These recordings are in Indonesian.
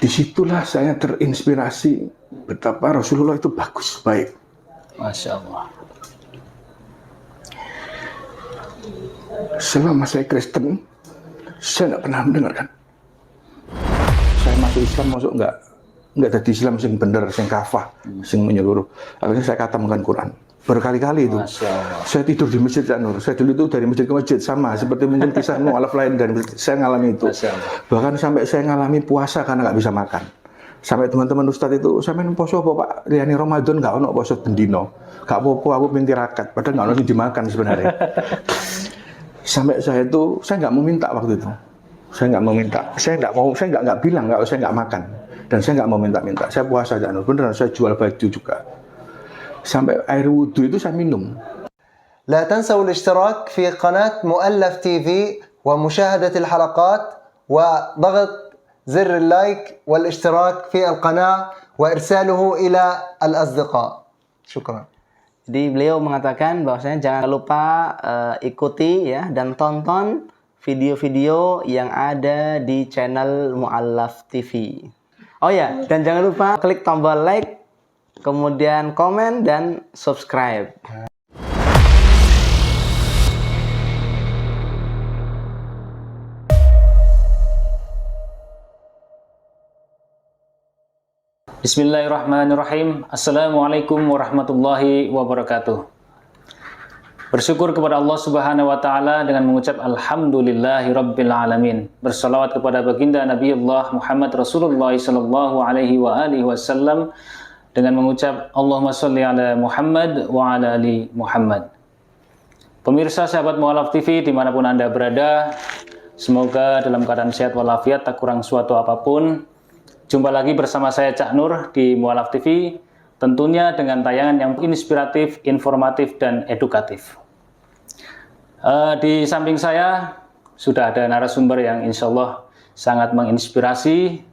Disitulah saya terinspirasi betapa Rasulullah itu bagus, baik. Masya Allah. Selama saya Kristen, saya nggak pernah mendengarkan. Saya masuk Islam, masuk nggak jadi Islam sing bener, sing kafah, sing menyeluruh. Akhirnya saya katakan Quran berkali-kali itu. Saya tidur di masjid Nur. Saya dulu itu dari masjid ke masjid sama seperti mungkin kisah mualaf lain dari masjid. Saya ngalami itu. Bahkan sampai saya ngalami puasa karena nggak bisa makan. Sampai teman-teman Ustadz itu, saya main poso apa Pak? Liani Ramadan nggak ono poso bendino. Nggak apa-apa aku minta rakat. Padahal nggak ono yang dimakan sebenarnya. Sampai saya itu, saya nggak mau minta waktu itu. Saya nggak mau minta. Saya nggak bilang kalau saya nggak makan. Dan saya nggak mau minta-minta. Saya puasa aja. Beneran saya jual baju juga. Sampai air wudhu itu saya minum. لا تنسوا الاشتراك في قناة مؤلف تي في ومشاهدة الحلقات وضغط زر اللايك والاشتراك في القناة وإرساله إلى الأصدقاء. شكرا. Jadi beliau mengatakan bahwasanya jangan lupa ikuti ya dan tonton video-video yang ada di channel Mu'allaf TV. Oh ya, dan jangan lupa klik tombol like, kemudian komen dan subscribe. Bismillahirrahmanirrahim. Assalamualaikum warahmatullahi wabarakatuh. Bersyukur kepada Allah Subhanahu wa taala dengan mengucap alhamdulillahi rabbil alamin. Bersalawat kepada baginda Nabiullah Muhammad Rasulullah sallallahu alaihi wa alihi wasallam dengan mengucap Allahumma sholli ala Muhammad wa ala ali Muhammad. Pemirsa sahabat Mu'allaf TV dimanapun Anda berada, semoga dalam keadaan sehat walafiat, tak kurang suatu apapun. Jumpa lagi bersama saya Cak Nur di Mu'allaf TV, tentunya dengan tayangan yang inspiratif, informatif, dan edukatif. Di samping saya sudah ada narasumber yang insya Allah sangat menginspirasi,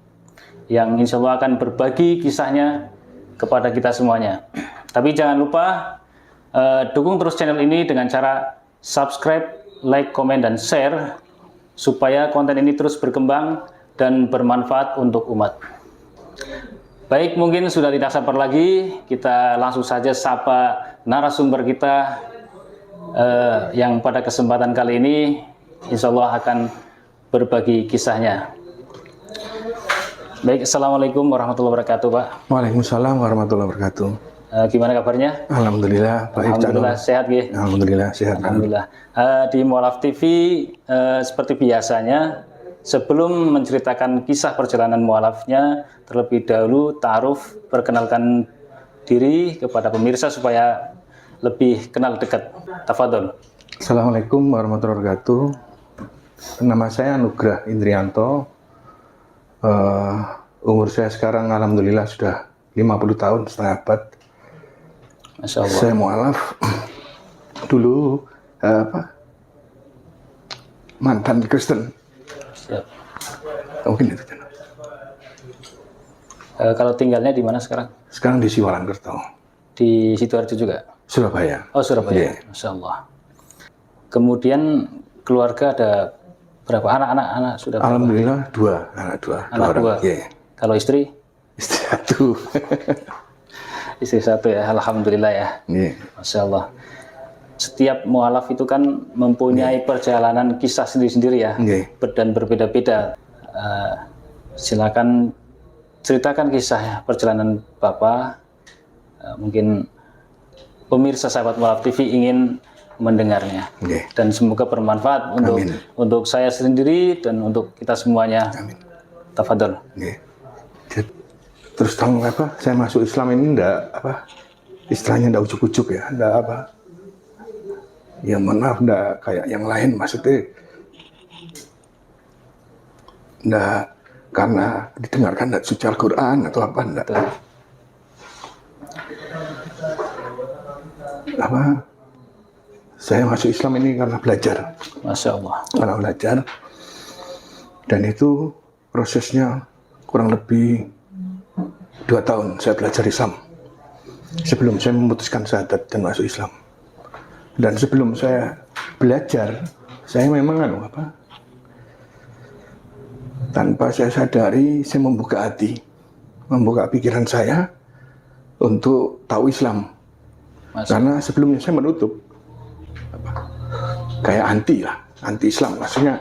yang insya Allah akan berbagi kisahnya kepada kita semuanya. Tapi jangan lupa dukung terus channel ini dengan cara subscribe, like, komen, dan share, supaya konten ini terus berkembang dan bermanfaat untuk umat. Baik, mungkin sudah tidak sabar lagi, kita langsung saja sapa narasumber kita yang pada kesempatan kali ini insya Allah akan berbagi kisahnya. Baik, Assalamualaikum warahmatullahi wabarakatuh, Pak. Waalaikumsalam warahmatullahi wabarakatuh. Gimana kabarnya? Alhamdulillah, baik. Alhamdulillah, sehat ya? Alhamdulillah, sehat. Alhamdulillah. Di Mu'allaf TV, seperti biasanya, sebelum menceritakan kisah perjalanan mu'allafnya, terlebih dahulu ta'aruf, perkenalkan diri kepada pemirsa supaya lebih kenal dekat. Tafadhol. Assalamualaikum warahmatullahi wabarakatuh. Nama saya Nugrah Indrianto. Umur saya sekarang alhamdulillah sudah 50 tahun, setengah abad. Masya Allah. Saya mu'allaf dulu mantan Kristen. Siap. Mungkin itu. Kalau tinggalnya di mana sekarang? Sekarang di Siwalan-Kerto. Di Sidoarjo juga? Surabaya. Oh, Surabaya. Yeah. Masya Allah. Kemudian keluarga ada berapa anak sudah? Alhamdulillah anak dua. Yeah. Kalau istri? Istri satu. Istri satu ya, alhamdulillah ya. Yeah. Masya Allah. Setiap mu'allaf itu kan mempunyai perjalanan kisah sendiri-sendiri ya, dan berbeda-beda. Silakan ceritakan kisah perjalanan Bapak. Mungkin pemirsa sahabat Mu'allaf TV ingin mendengarnya. Dan semoga bermanfaat untuk saya sendiri dan untuk kita semuanya. Tafadhol. Terus terang saya masuk Islam ini istilahnya enggak ujuk-ujuk ya, ya maaf, enggak kayak yang lain, maksudnya enggak karena didengarkan enggak suci Al-Quran atau apa, enggak. Saya masuk Islam ini karena belajar. Masya Allah. Karena belajar, dan itu prosesnya kurang lebih 2 tahun saya belajar Islam sebelum saya memutuskan syahadat dan masuk Islam. Dan sebelum saya belajar, saya memang Tanpa saya sadari, saya membuka hati, membuka pikiran saya untuk tahu Islam. Karena sebelumnya saya menutup, kayak anti lah, anti Islam maksudnya.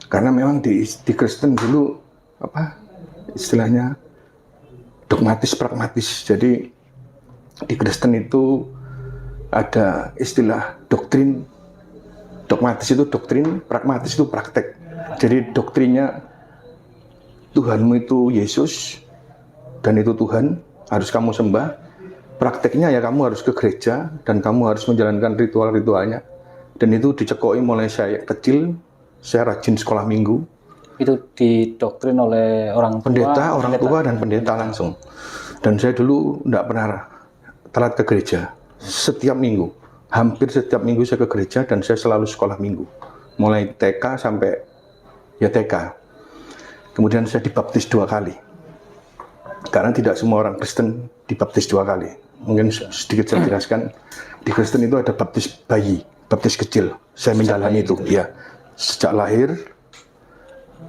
Karena memang di Kristen dulu istilahnya dogmatis pragmatis. Jadi di Kristen itu ada istilah doktrin. Dogmatis itu doktrin, pragmatis itu praktek. Jadi doktrinnya Tuhanmu itu Yesus dan itu Tuhan, harus kamu sembah. Prakteknya ya kamu harus ke gereja dan kamu harus menjalankan ritual-ritualnya. Dan itu dicekoi mulai saya kecil. Saya rajin sekolah minggu. Itu didoktrin oleh orang tua? Pendeta, orang tua dan pendeta langsung. Dan saya dulu tidak pernah telat ke gereja. Setiap minggu, hampir setiap minggu saya ke gereja dan saya selalu sekolah minggu. Mulai TK sampai ya TK. Kemudian saya dibaptis 2 kali. Karena tidak semua orang Kristen dibaptis 2 kali. Mungkin sedikit saya jelaskan. Di Kristen itu ada baptis bayi, baptis kecil. Saya menjalani itu, ya. Sejak lahir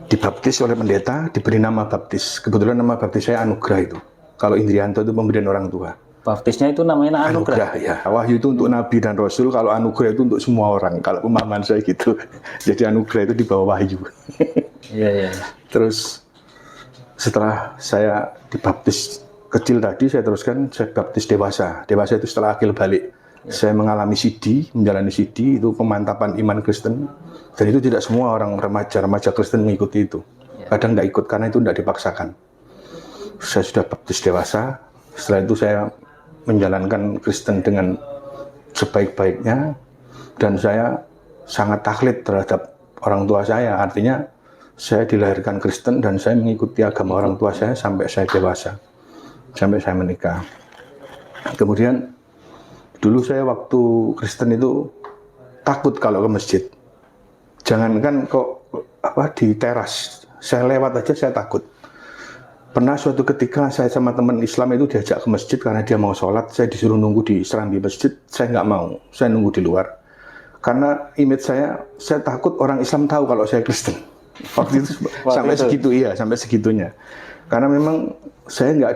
dibaptis oleh pendeta, diberi nama baptis. Kebetulan nama baptis saya Anugrah itu. Kalau Indrianto itu pemberian orang tua. Baptisnya itu namanya Anugrah. Ya. Wahyu itu untuk nabi dan rasul, kalau Anugrah itu untuk semua orang. Kalau pemahaman saya gitu. Jadi Anugrah itu di bawah Wahyu. Iya. Terus setelah saya dibaptis kecil tadi, saya teruskan saya baptis dewasa. Dewasa itu setelah akil balik. Saya mengalami CD, menjalani CD, itu pemantapan iman Kristen. Dan itu tidak semua orang remaja Kristen mengikuti itu. Kadang nggak ikut karena itu tidak dipaksakan. Saya sudah baptis dewasa. Setelah itu saya menjalankan Kristen dengan sebaik-baiknya. Dan saya sangat taklid terhadap orang tua saya. Artinya saya dilahirkan Kristen dan saya mengikuti agama orang tua saya sampai saya dewasa. Sampai saya menikah. Kemudian dulu saya waktu Kristen itu takut kalau ke masjid. Jangankan kok di teras, saya lewat aja saya takut. Pernah suatu ketika saya sama teman Islam itu diajak ke masjid karena dia mau sholat, saya disuruh nunggu di serambi masjid, saya nggak mau, saya nunggu di luar. Karena image saya takut orang Islam tahu kalau saya Kristen. Waktu itu sampai segitu, iya, sampai segitunya. Karena memang saya nggak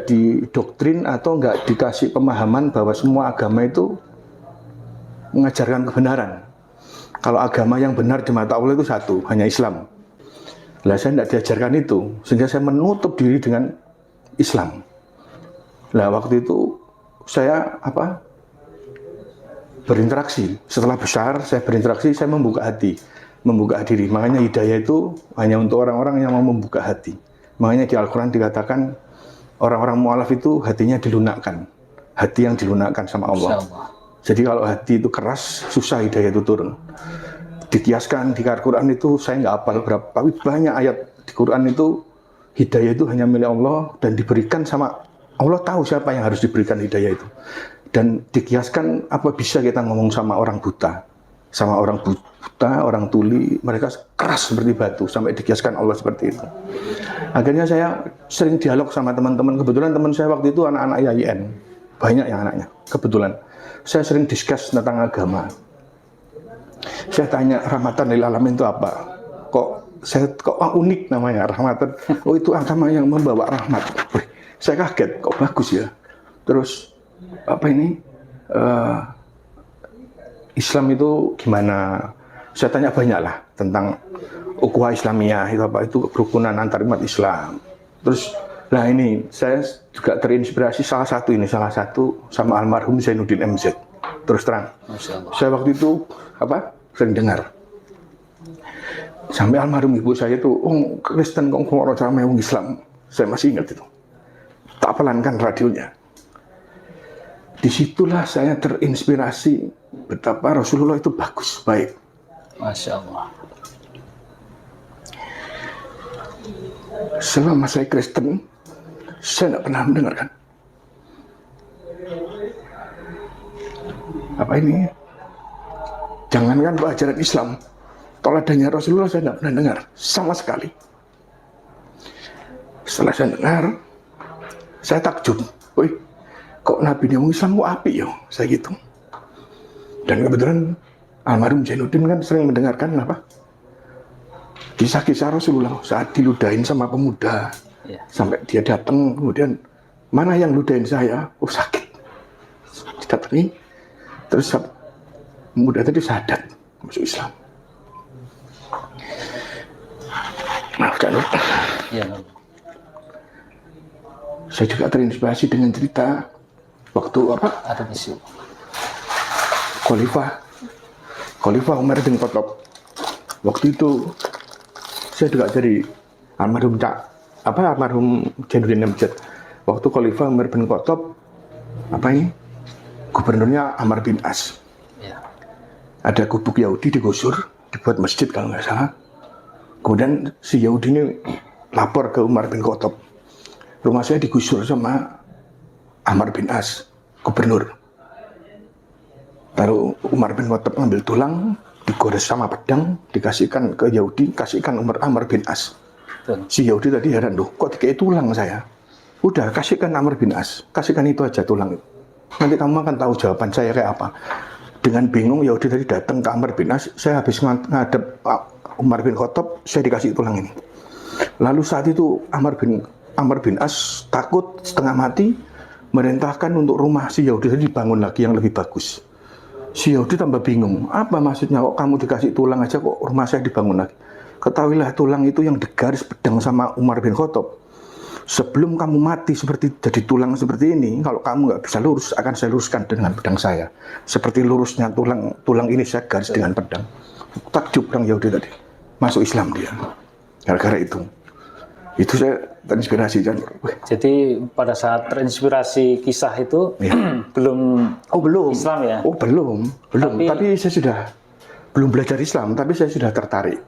didoktrin atau nggak dikasih pemahaman bahwa semua agama itu mengajarkan kebenaran. Kalau agama yang benar di mata Allah itu satu, hanya Islam. Lah saya tidak diajarkan itu, sehingga saya menutup diri dengan Islam. Lah waktu itu saya berinteraksi. Setelah besar saya berinteraksi, saya membuka hati, membuka diri. Makanya hidayah itu hanya untuk orang-orang yang mau membuka hati. Makanya di Al-Quran dikatakan orang-orang mu'alaf itu hatinya dilunakkan, hati yang dilunakkan sama Allah. Jadi kalau hati itu keras, susah hidayah itu turun. Dikiaskan di Al-Quran itu, saya nggak hafal berapa, tapi banyak ayat di Quran itu, hidayah itu hanya milik Allah dan diberikan sama Allah, tahu siapa yang harus diberikan hidayah itu. Dan dikiaskan apa bisa kita ngomong sama orang buta, sama orang buta, orang tuli, mereka keras seperti batu, sampai dikiaskan Allah seperti itu. Akhirnya saya sering dialog sama teman-teman, kebetulan teman saya waktu itu anak-anak YIN, banyak yang anaknya, kebetulan. Saya sering discuss tentang agama. Saya tanya, rahmatan lil alamin itu apa? Kok unik namanya, rahmatan. Oh, itu agama yang membawa rahmat. Saya kaget, kok bagus ya. Terus Islam itu gimana? Saya tanya banyak lah tentang ukhuwah Islamiyah, itu apa? Itu kerukunan antar umat Islam. Terus nah ini saya juga terinspirasi salah satu sama almarhum Zainuddin MZ. Terus terang, saya waktu itu sering dengar sampai almarhum ibu saya itu, Kristen kok ngomong sama orang Islam. Saya masih ingat itu. Tak pelankan radionya. Disitulah saya terinspirasi betapa Rasulullah itu bagus, baik. Masya Allah. Selama saya Kristen, saya tidak pernah mendengarkan apa ini. Jangankan ajaran Islam, teladannya Rasulullah saya tidak pernah dengar sama sekali. Setelah saya dengar, saya takjub. Wih, kok Nabi ini orang Islam kok api ya? Saya gitu. Dan kebetulan almarhum Zainuddin kan sering mendengarkan kisah-kisah Rasulullah saat diludahin sama pemuda. Ya. Sampai dia datang, kemudian mana yang ludahin saya? Oh sakit. Didatangi, terus pemuda tadi sadat masuk Islam. Maaf Cak Nur. Ya. Saya juga terinspirasi dengan cerita waktu Ada isu. Khalifah Umar bin Khattab. Waktu itu saya juga dari almarhum Jainuddin Amjad. Waktu Khalifah Umar bin Khattab gubernurnya Amr bin As. Ya. Ada gubuk Yahudi digusur, dibuat masjid kalau nggak salah. Kemudian si Yahudi ini lapor ke Umar bin Khattab. Rumah saya digusur sama Amr bin As, gubernur. Lalu Umar bin Khattab ngambil tulang, digores sama pedang, dikasihkan ke Yahudi, kasihkan Amr bin As. Betul. Si Yahudi tadi heran, loh kok dikasih tulang saya? Udah, kasihkan Amr bin As, kasihkan itu aja tulang itu. Nanti kamu akan tahu jawaban saya kayak apa. Dengan bingung Yahudi tadi datang ke Amr bin As, saya habis ngadep Umar bin Khattab, saya dikasih tulang ini. Lalu saat itu Amr bin As takut setengah mati, merintahkan untuk rumah si Yahudi tadi dibangun lagi yang lebih bagus. Si Yahudi tambah bingung, apa maksudnya kok kamu dikasih tulang aja kok rumah saya dibangun lagi? Ketahuilah tulang itu yang digaris pedang sama Umar bin Khattab. Sebelum kamu mati seperti jadi tulang seperti ini, kalau kamu nggak bisa lurus, akan saya luruskan dengan pedang saya. Seperti lurusnya tulang ini saya garis dengan pedang. Takjub orang Yahudi tadi, masuk Islam dia. Gara-gara itu saya terinspirasi kan. Jadi pada saat terinspirasi kisah itu belum Islam ya? Oh belum. Tapi saya sudah belum belajar Islam, tapi saya sudah tertarik.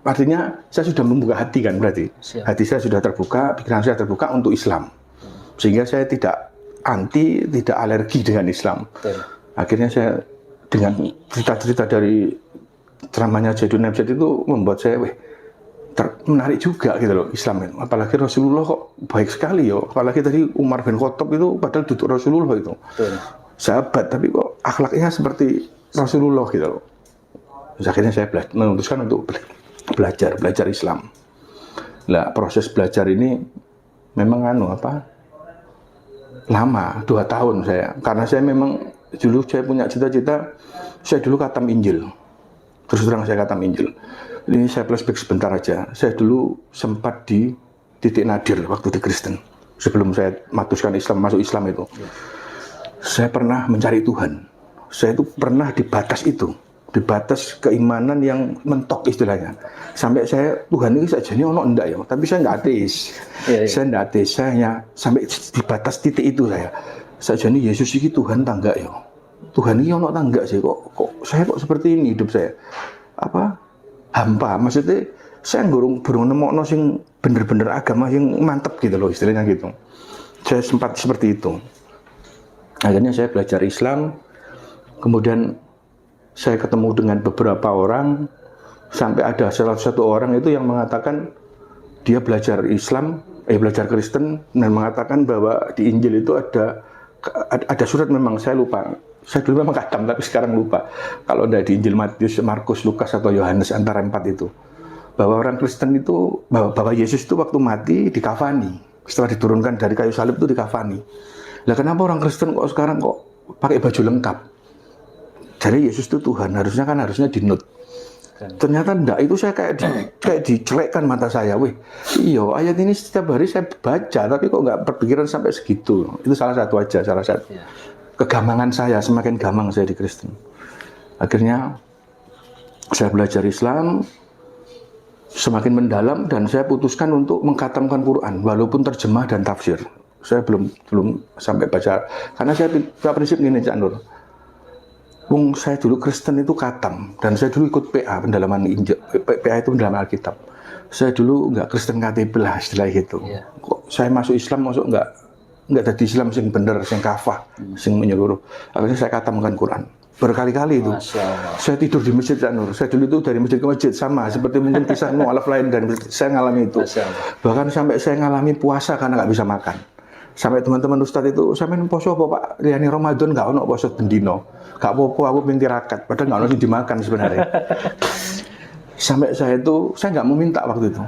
Artinya saya sudah membuka hati kan berarti. Siap. Hati saya sudah terbuka, pikiran saya terbuka untuk Islam. Sehingga saya tidak alergi dengan Islam. Betul. Akhirnya saya dengan cerita-cerita dari ceramahnya Jainuddin Amjad itu membuat saya menarik juga gitu loh Islam itu. Apalagi Rasulullah kok baik sekali yo. Apalagi tadi Umar bin Khattab itu padahal duduk Rasulullah itu. Betul. Sahabat tapi kok akhlaknya seperti Rasulullah gitu loh. Terus akhirnya saya memutuskan untuk belajar Islam. Nah, proses belajar ini memang lama, 2 tahun saya. Karena saya memang dulu saya punya cita-cita, saya dulu khatam Injil. Terus terang saya khatam Injil. Ini saya flashback sebentar aja. Saya dulu sempat di titik nadir waktu di Kristen. Sebelum saya matuskan Islam, masuk Islam itu. Saya pernah mencari Tuhan. Saya itu pernah di batas itu. Di batas keimanan yang mentok istilahnya. Sampai saya, Tuhan ini saja ini ono enggak ya, tapi saya enggak ateis. Saya enggak ateis, saya hanya sampai di batas titik itu saya. Saja ini Yesus ini Tuhan tak enggak ya? Tuhan ini ono tak enggak sih kok saya kok seperti ini hidup saya. Hampa, maksudnya saya burung nemokno sing bener-bener agama yang mantep gitu loh istilahnya gitu. Saya sempat seperti itu. Akhirnya saya belajar Islam, kemudian saya ketemu dengan beberapa orang, sampai ada salah satu orang itu yang mengatakan dia belajar belajar Kristen dan mengatakan bahwa di Injil itu ada surat, memang saya lupa. Saya dulu memang kadang tapi sekarang lupa. Kalau ada di Injil Matius, Markus, Lukas atau Yohanes antara 4 itu, bahwa orang Kristen itu bahwa Yesus itu waktu mati dikafani, setelah diturunkan dari kayu salib itu dikafani. Lah kenapa orang Kristen kok sekarang kok pakai baju lengkap? Jadi Yesus itu Tuhan, harusnya dinut. Ternyata enggak, itu saya kayak dicelekkan mata saya. Iya, ayat ini setiap hari saya baca, tapi kok enggak berpikiran sampai segitu. Itu salah satu. Ya. Kegamangan saya, semakin gamang saya di Kristen. Akhirnya saya belajar Islam, semakin mendalam, dan saya putuskan untuk mengkhatamkan Quran, walaupun terjemah dan tafsir. Saya belum sampai baca, karena saya prinsip gini, Cak Nur. Saya dulu Kristen itu khatam, dan saya dulu ikut PA, pendalaman Injil. PA itu pendalaman Alkitab. Saya dulu nggak Kristen KTP lah istilah gitu. Yeah. Kok saya masuk Islam, masuk nggak jadi Islam sing bener, sing kafah, sing menyeluruh. Akhirnya saya khatamkan Quran berkali-kali itu. Saya tidur di masjid, Cak Nur. Saya dulu itu dari masjid ke masjid sama, seperti mungkin kisah mu'alaf lain dari masjid. Saya ngalami itu. Bahkan sampai saya ngalami puasa karena nggak bisa makan. Sampai teman-teman Ustadz itu, sampai poso apa Pak? Liani Ramadan nggak ono poso bendino. Gak apa-apa, aku pengen tirakat. Padahal nggak ono yang dimakan sebenarnya. Sampai saya nggak mau minta waktu itu.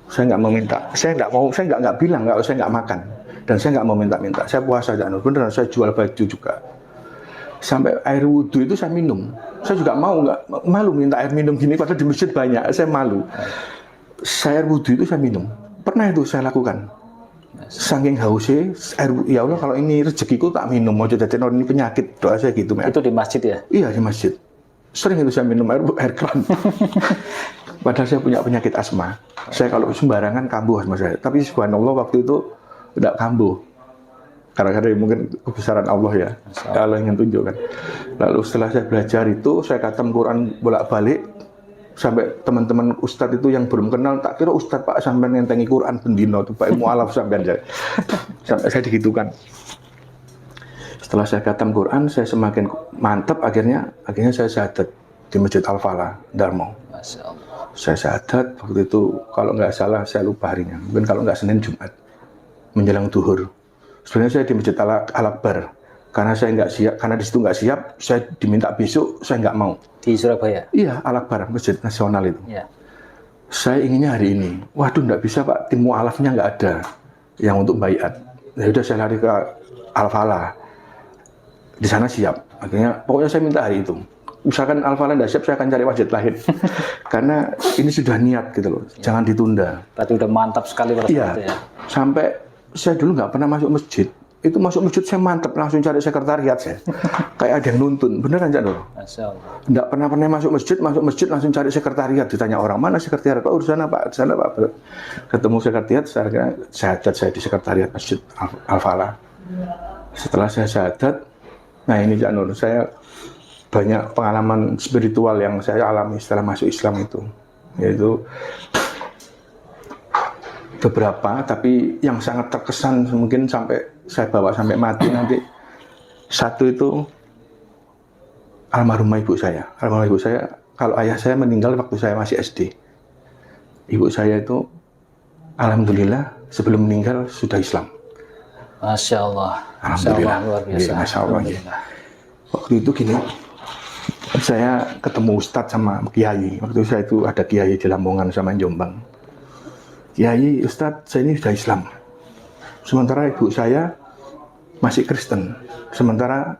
Saya nggak mau minta. Saya nggak bilang kalau saya nggak makan. Dan saya nggak mau minta-minta. Saya puasa aja, beneran saya jual baju juga. Sampai air wudhu itu saya minum. Saya juga malu minta air minum gini, padahal di masjid banyak. Saya malu. Saya air wudhu itu saya minum. Pernah itu saya lakukan. Saking hausnya, ya Allah kalau ini rezekiku tak minum. Mau jadi ini penyakit, doa saya gitu. Itu di masjid ya? Iya di masjid. Sering itu saya minum air keran. Padahal saya punya penyakit asma. Saya kalau sembarangan kambuh asma saya. Tapi subhanallah waktu itu tidak kambuh. Karena mungkin kebesaran Allah ya. Allah yang tunjukkan. Lalu setelah saya belajar itu, saya khatam Quran bolak-balik. Sampai teman-teman ustadz itu yang belum kenal, tak kira ustadz Pak sampai nentengi Quran bendino itu Pak mualaf sampai aja. Sampai saya digitukan. Setelah saya khatam Quran, saya semakin mantap akhirnya saya syahadat di Masjid Al-Falah, Darmo. Masya Allah. Saya syahadat waktu itu kalau nggak salah saya lupa harinya, mungkin kalau nggak Senin Jumat menjelang duhur. Sebenarnya saya di Masjid Al-Akbar karena saya nggak siap, karena di situ nggak siap, saya diminta besok, saya nggak mau. Di Surabaya? Iya, Al-Akbar, Masjid Nasional itu. Ya. Saya inginnya hari ini. Waduh, nggak bisa Pak, tim mu'alafnya nggak ada yang untuk baiat. Ya udah saya lari ke Al-Falah. Di sana siap. Akhirnya pokoknya saya minta hari itu. Misalkan Al-Falah nggak siap, saya akan cari masjid lain. Karena ini sudah niat gitu loh, jangan ditunda. Berarti udah mantap sekali pada Iya, saat itu ya? sampai saya dulu nggak pernah masuk masjid. Itu masuk masjid saya mantap, langsung cari sekretariat saya. Kayak ada yang nuntun, beneran Cak Nur? Masya Allah. Nggak pernah masuk masjid langsung cari sekretariat. Ditanya orang, mana sekretariat? Pak, urusan apa? Di sana Pak. Ketemu sekretariat, saya syahadat saya di sekretariat Masjid Al-Falah. Setelah saya syahadat, nah ini Cak Nur, saya banyak pengalaman spiritual yang saya alami setelah masuk Islam itu. Yaitu beberapa, tapi yang sangat terkesan mungkin sampai saya bawa sampai mati nanti. Satu itu almarhumah ibu saya. Almarhumah ibu saya, kalau ayah saya meninggal waktu saya masih SD. Ibu saya itu alhamdulillah sebelum meninggal sudah Islam. Masya Allah. Alhamdulillah. Luar biasa. Masya Allah. Waktu itu gini, saya ketemu Ustadz sama Kiai. Waktu saya itu ada Kiai di Lamongan sama Jombang. Kiai, Ustadz, saya ini sudah Islam. Sementara ibu saya masih Kristen. Sementara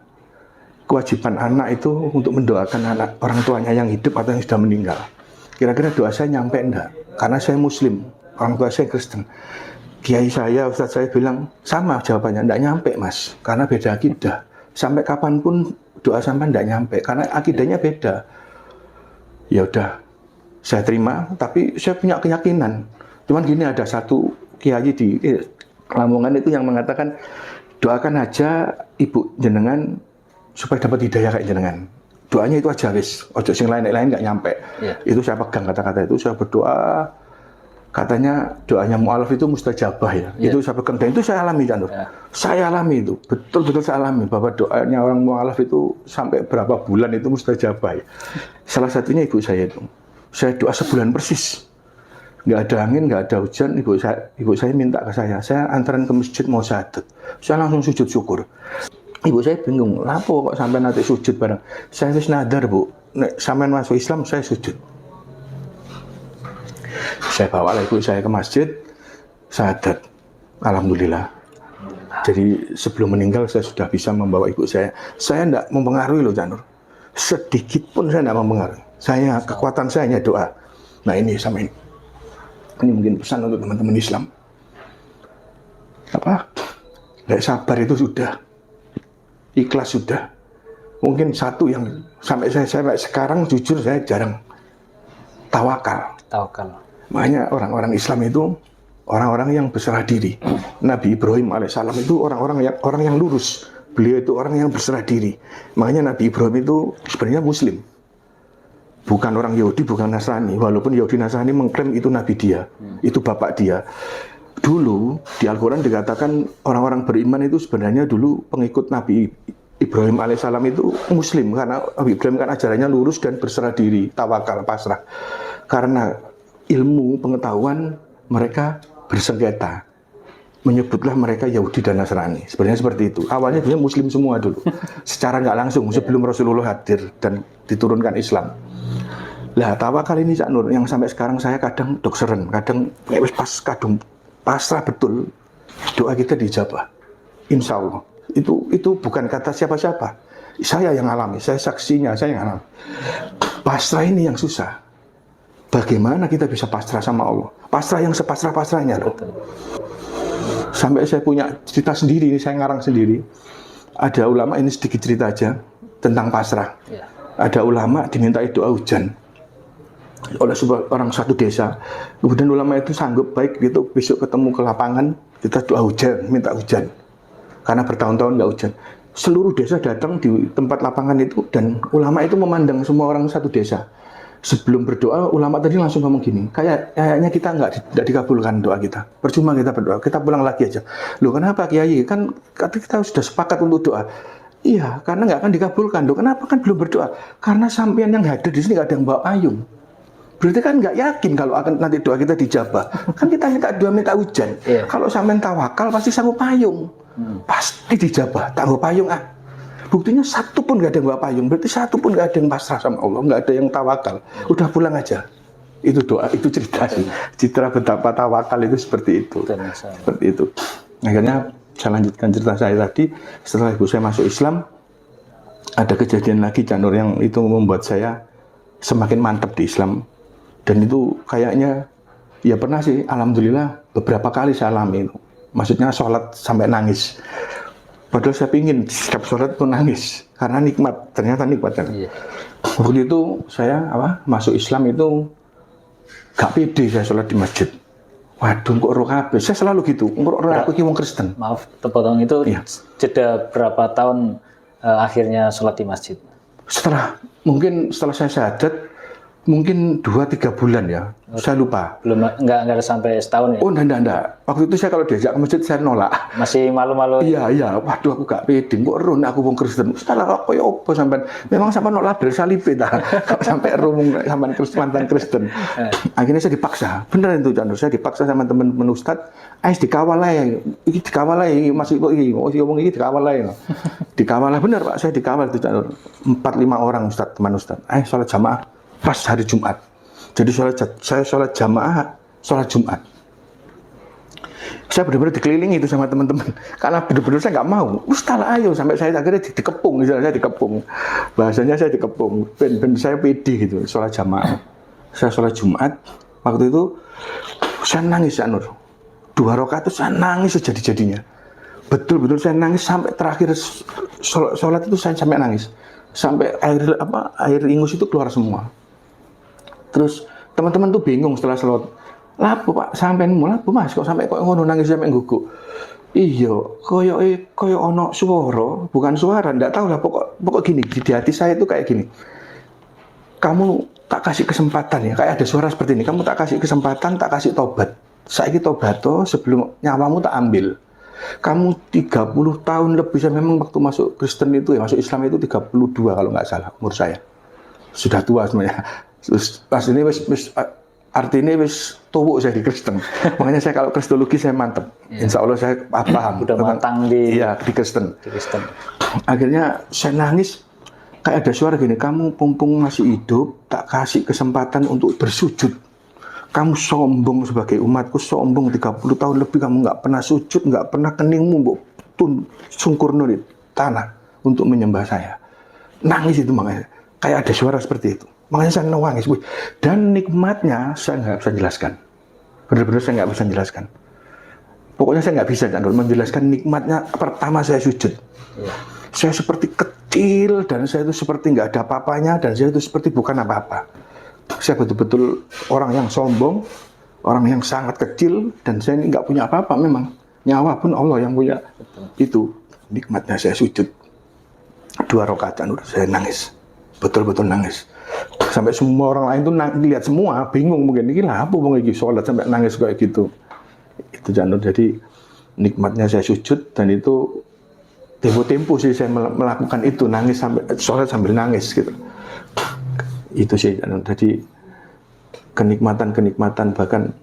kewajiban anak itu untuk mendoakan anak orang tuanya yang hidup atau yang sudah meninggal. Kira-kira doa saya nyampe enggak? Karena saya Muslim, orang tua saya Kristen. Kiai saya, Ustadz saya bilang sama jawabannya, enggak nyampe Mas, karena beda akidah. Sampai kapanpun doa sampai enggak nyampe, karena akidahnya beda. Ya udah, saya terima, tapi saya punya keyakinan. Cuman gini, ada satu kiai di Lamongan itu yang mengatakan doakan aja ibu jenengan supaya dapat hidayah kayak jenengan. Doanya itu aja wis, ojo sing lain-lain nggak nyampe. Yeah. Itu saya pegang kata-kata itu, saya berdoa. Katanya doanya mu'alaf itu mustajabah ya. Yeah. Itu saya pegang dan itu saya alami Janur. Yeah. Saya alami itu, betul-betul saya alami bahwa doanya orang mu'alaf itu sampai berapa bulan itu mustajabah ya. Salah satunya ibu saya itu. Saya doa sebulan persis. Nggak ada angin, nggak ada hujan, ibu saya minta ke saya antaran ke masjid mau syahadat. Saya langsung sujud syukur. Ibu saya bingung, lapo kok sampai nanti sujud bareng. Saya wis nadar Bu, sampai masuk Islam saya sujud. Saya bawa ibu saya ke masjid, syahadat. Alhamdulillah. Jadi sebelum meninggal saya sudah bisa membawa ibu saya. Saya tidak mempengaruhi loh Janur. Sedikit pun saya tidak mempengaruhi. Kekuatan saya hanya doa. Nah ini sama ini. Ini mungkin pesan untuk teman-teman Islam. Nggak sabar itu sudah. Ikhlas sudah. Mungkin satu yang sampai saya sekarang jujur saya jarang tawakal. Makanya orang-orang Islam itu orang-orang yang berserah diri. Nabi Ibrahim alaihissalam itu orang yang lurus. Beliau itu orang yang berserah diri. Makanya Nabi Ibrahim itu sebenarnya Muslim. Bukan orang Yahudi, bukan Nasrani. Walaupun Yahudi Nasrani mengklaim itu nabi dia, itu bapak dia. Dulu di Al-Quran dikatakan orang-orang beriman itu sebenarnya dulu pengikut Nabi Ibrahim alaihissalam itu Muslim. Karena Nabi Ibrahim kan ajarannya lurus dan berserah diri, tawakal, pasrah. Karena ilmu pengetahuan mereka bersengketa. Menyebutlah mereka Yahudi dan Nasrani. Sebenarnya seperti itu. Awalnya dia Muslim semua dulu. Secara nggak langsung sebelum Rasulullah hadir dan diturunkan Islam. Lah tawakal ini Cak Nur yang sampai sekarang saya kadang dokseren, kadang pas kadung pasrah betul, doa kita dijabah. Insya Allah. Itu bukan kata siapa-siapa. Saya yang alami, saya saksinya, saya yang alami. Pasrah ini yang susah. Bagaimana kita bisa pasrah sama Allah? Pasrah yang sepasrah-pasrahnya loh. Sampai saya punya cerita sendiri, saya ngarang sendiri. Ada ulama, ini sedikit cerita aja tentang pasrah. Ada ulama dimintai doa hujan oleh orang satu desa. Kemudian ulama itu sanggup, baik gitu besok ketemu ke lapangan, kita doa hujan, minta hujan. Karena bertahun-tahun nggak hujan. Seluruh desa datang di tempat lapangan itu, dan ulama itu memandang semua orang satu desa. Sebelum berdoa, ulama tadi langsung ngomong gini, kayaknya kita nggak dikabulkan doa kita. Percuma kita berdoa, kita pulang lagi aja. Loh kenapa Kiai? Kan kita sudah sepakat untuk doa. Iya, karena nggak akan dikabulkan. Loh kenapa kan belum berdoa? Karena sampean yang hadir di sini nggak ada yang bawa payung. Berarti kan nggak yakin kalau akan nanti doa kita dijabah. Kan kita minta doa, minta hujan. Kalau sampean tawakal pasti sanggup payung. Pasti dijabah, tangguh payung ah. Buktinya satu pun nggak ada yang bawa payung. Berarti satu pun nggak ada yang pasrah sama Allah, nggak ada yang tawakal. Udah pulang aja. Itu doa, itu cerita sih. Citra betapa tawakal itu seperti itu. Seperti itu. Akhirnya saya lanjutkan cerita saya tadi. Setelah ibu saya masuk Islam, ada kejadian lagi Cak Nur yang itu membuat saya semakin mantap di Islam. Dan itu kayaknya, ya pernah sih, alhamdulillah beberapa kali saya alami itu. Maksudnya sholat sampai nangis. Padahal saya pingin setiap sholat itu nangis. Karena nikmat, ternyata nikmat. Waktu itu saya masuk Islam itu gak pede saya sholat di masjid. Waduh, kok roh kabeh. Saya selalu gitu, roh aku ki wong Kristen. Maaf, terpotong itu jeda berapa tahun akhirnya sholat di masjid? Mungkin setelah saya syahadat, mungkin 2-3 bulan ya, saya lupa. Belum, nggak ada sampai setahun ya? Oh, enggak. Waktu itu saya kalau diajak ke masjid, saya nolak. Masih malu-malu? Iya. Waduh, aku gak pede. Kok ron aku wong Kristen. Salah apa ya apa sampean? Memang sampean nolak label salib ta. Sampai rumung sampean mantan Kristen. Akhirnya saya dipaksa. Bener itu Cak Nur. Saya dipaksa sama teman-teman ustaz. Dikawal ae. Iki dikawal ae masih kok iki. Ngomong iki dikawal ae. Dikawal bener Pak, saya dikawal itu Cak Nur. 4-5 orang ustaz, teman ustaz. Sholat jamaah pas hari Jumat. Jadi saya sholat jamaah, sholat Jumat. Saya benar-benar dikelilingi itu sama teman-teman. Karena benar-benar saya nggak mau. Ustaz ayo, sampai saya akhirnya dikepung. Saya dikepung. Bahasanya saya dikepung. Ben saya pede gitu, sholat jamaah. Saya sholat Jumat. Waktu itu saya nangis Cak Nur. 2 rakaat itu saya nangis sejadi-jadinya. Betul-betul saya nangis sampai terakhir sholat itu saya sampai nangis. Sampai air ingus itu keluar semua. Terus teman-teman tuh bingung setelah sholat. Lapo Pak, sampean lapo Mas kok sampai kok ngono nangis sampai ngguguk. Iya, koyo ono suara, bukan suara, ndak tahu lah pokok gini di hati saya itu kayak gini. Kamu tak kasih kesempatan ya, kayak ada suara seperti ini. Kamu tak kasih kesempatan, tak kasih tobat. Saiki tobat sebelum nyawamu tak ambil. Kamu 30 tahun lebih, saya memang waktu masuk Kristen itu ya, masuk Islam itu 32 kalau nggak salah umur saya. Sudah tua sebenarnya. Terus pas ini artinya wis tuwuk saya di Kristen. Makanya saya kalau kristologi saya mantep. Insya Allah saya paham. Udah matang di Kristen. Akhirnya saya nangis kayak ada suara gini, kamu mumpung masih hidup, tak kasih kesempatan untuk bersujud. Kamu sombong sebagai umatku, sombong 30 tahun lebih kamu nggak pernah sujud, nggak pernah keningmu sungkur di tanah untuk menyembah saya. Nangis itu makanya. Kayak ada suara seperti itu. Makanya saya nangis. Dan nikmatnya saya nggak bisa jelaskan. Benar-benar saya nggak bisa jelaskan. Pokoknya saya nggak bisa menjelaskan nikmatnya. Pertama saya sujud. Saya seperti kecil dan saya itu seperti nggak ada apa-apanya dan saya itu seperti bukan apa-apa. Saya betul-betul orang yang sombong, orang yang sangat kecil dan saya ini nggak punya apa-apa memang. Nyawa pun Allah yang punya. Itu nikmatnya saya sujud. 2 rakaat saya nangis. Betul-betul nangis. Sampai semua orang lain tuh lihat semua, bingung mungkin ini lah apa mau lagi sholat sampai nangis kayak gitu. Itu Cak Nur. Jadi nikmatnya saya sujud dan itu tempo sih saya melakukan itu, nangis sampai sholat sambil nangis gitu. Itu sih Cak Nur. Jadi kenikmatan bahkan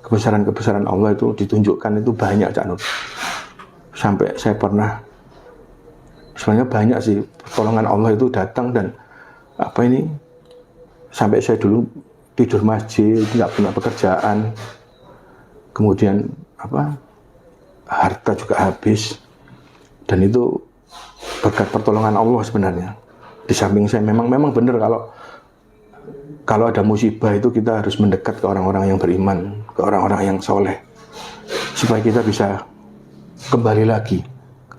kebesaran Allah itu ditunjukkan itu banyak Cak Nur. Sampai saya pernah sebenarnya banyak sih pertolongan Allah itu datang dan sampai saya dulu tidur masjid, nggak punya pekerjaan, kemudian harta juga habis, dan itu berkat pertolongan Allah sebenarnya. Di samping saya memang benar kalau ada musibah itu kita harus mendekat ke orang-orang yang beriman, ke orang-orang yang soleh, supaya kita bisa kembali lagi,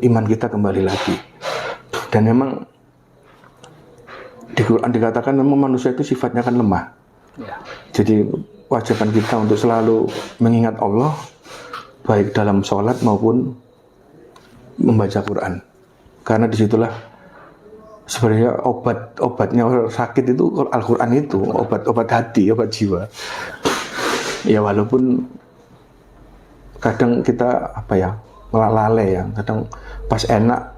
iman kita kembali lagi. Dan memang di Quran dikatakan memang manusia itu sifatnya kan lemah. Ya. Jadi wajiban kita untuk selalu mengingat Allah, baik dalam sholat maupun membaca Quran. Karena disitulah sebenarnya obatnya orang sakit itu Al-Quran itu, obat hati, obat jiwa. Ya walaupun kadang kita lalai ya, kadang pas enak